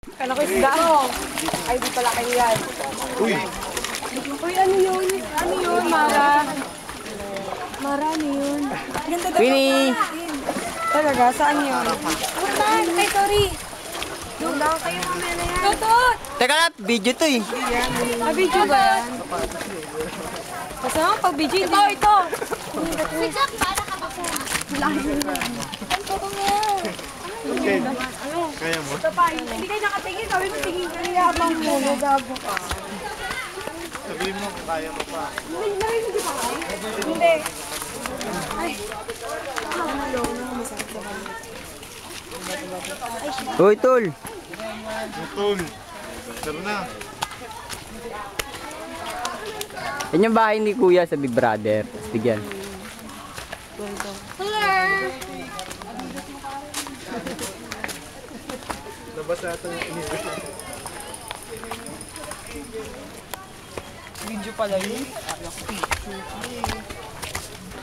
Kala ko isda. Ay, di pala kayo yan. Uy! Uy, ano yun? Ano yun, Mara? Mara, ano yun? Ganda daw. Winnie! Talaga? Saan yun? Saan? Kay Tori. Doon lang kayo mamaya na yan. Tutot! Teka lang, video to eh. Video ba yan? Kasama pag video. Ito! Si Jack, para ka ba po? Ang totoo nga. Okay. Kaya mo? Hindi kayo nakatingin. Sabi mo, tingin ka niya abang mo. Gago ka. Sabihin mo kung kaya mo pa. Narinig ba kayo? Hindi. Ay. Uy, tol! Butol! Tara na! Yan yung bahay ni Kuya sa Big Brother. Tapos bigyan. Labas ata yung inibig. Video pala yun.